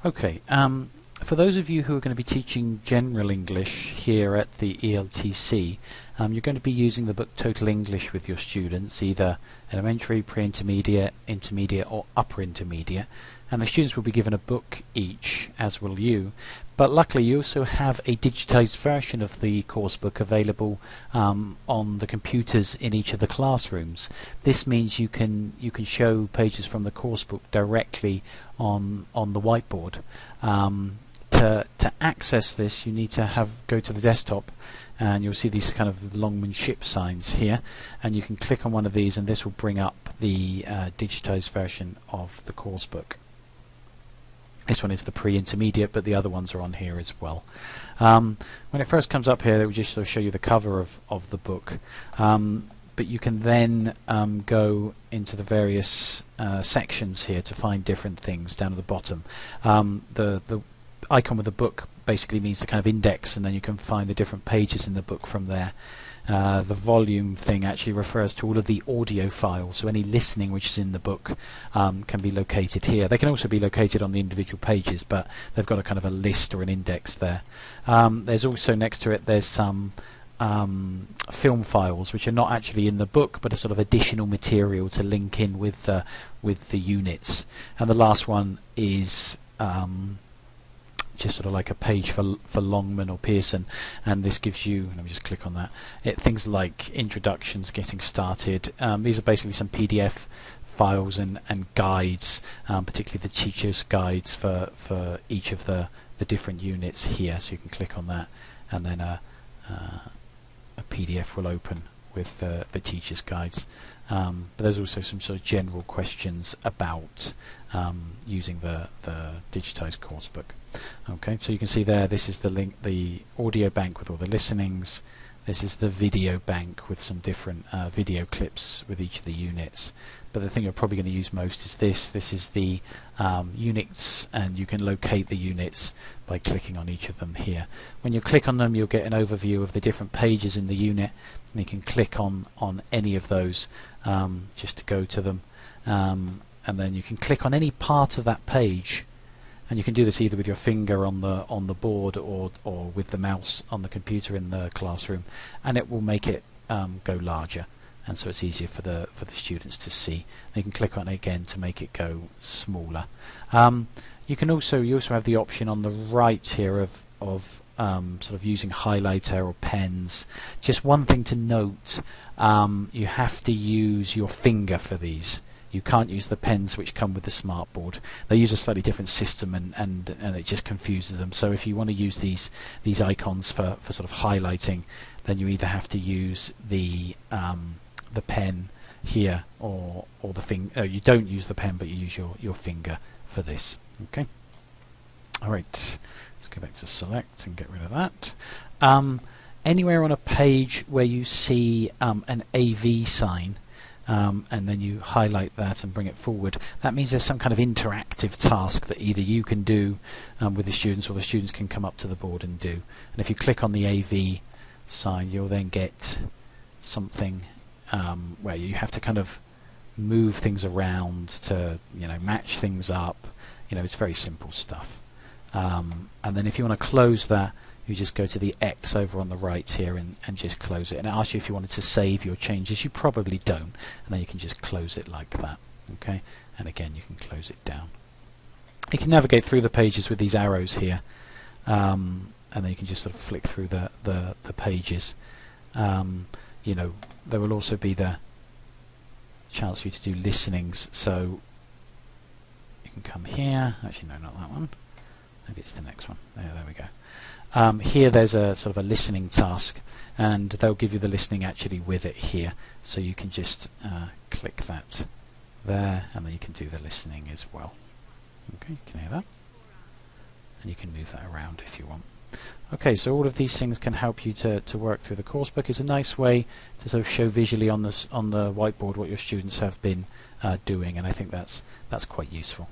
Okay, for those of you who are going to be teaching general English here at the ELTC, you're going to be using the book Total English with your students, either elementary, pre-intermediate, intermediate or upper intermediate, and the students will be given a book each, as will you. But luckily you also have a digitized version of the course book available on the computers in each of the classrooms. This means you can show pages from the course book directly on the whiteboard. To access this, you need to go to the desktop, and you'll see these kind of longmanship signs here, and you can click on one of these and this will bring up the digitized version of the course book. This one is the pre-intermediate, but the other ones are on here as well. When it first comes up here, it will just sort of show you the cover of the book, but you can then go into the various sections here to find different things down at the bottom. The icon with the book basically means the kind of index, and then you can find the different pages in the book from there. The volume thing actually refers to all of the audio files, so any listening which is in the book can be located here. They can also be located on the individual pages, but they've got a kind of a list or an index there. There's also next to it there's some film files which are not actually in the book but are sort of additional material to link in with the units. And the last one is just sort of like a page for Longman or Pearson, and this gives you, let me just click on that, things like introductions, getting started. These are basically some PDF files and guides, particularly the teacher's guides for each of the different units here, so you can click on that and then a PDF will open with the teacher's guides. But there's also some sort of general questions about using the digitized course book. Okay, so you can see there, this is the link, the audio bank with all the listenings. This is the video bank with some different video clips with each of the units. But the thing you're probably going to use most is this. This is the units, and you can locate the units by clicking on each of them here. When you click on them, you'll get an overview of the different pages in the unit, and you can click on any of those just to go to them, and then you can click on any part of that page, and you can do this either with your finger on the board or with the mouse on the computer in the classroom, and it will make it go larger, and so it's easier for the students to see. And you can click on it again to make it go smaller. You also have the option on the right here of sort of using highlighter or pens. Just one thing to note, you have to use your finger for these. You can't use the pens which come with the smartboard. They use a slightly different system, and it just confuses them. So if you want to use these icons for sort of highlighting, then you either have to use the pen here or the finger. You don't use the pen, but you use your finger for this. Okay. All right. Let's go back to select and get rid of that. Anywhere on a page where you see an AV sign, and then you highlight that and bring it forward, that means there's some kind of interactive task that either you can do with the students, or the students can come up to the board and do. And if you click on the AV sign, you'll then get something where you have to kind of move things around to match things up. It's very simple stuff. And then if you want to close that, you just go to the X over on the right here and just close it. And it asks you if you wanted to save your changes. You probably don't, and then you can just close it like that. Okay, and again you can close it down. You can navigate through the pages with these arrows here, and then you can just sort of flick through the pages. There will also be the chance for you to do listenings, so you can come here. Actually, no, not that one. Maybe it's the next one. There we go. Here there's a sort of a listening task, and they'll give you the listening actually with it here, so you can just click that there, and then you can do the listening as well. Okay, you can hear that, and you can move that around if you want. Okay, so all of these things can help you to work through the course book. It's a nice way to sort of show visually on the whiteboard what your students have been doing, and I think that's quite useful.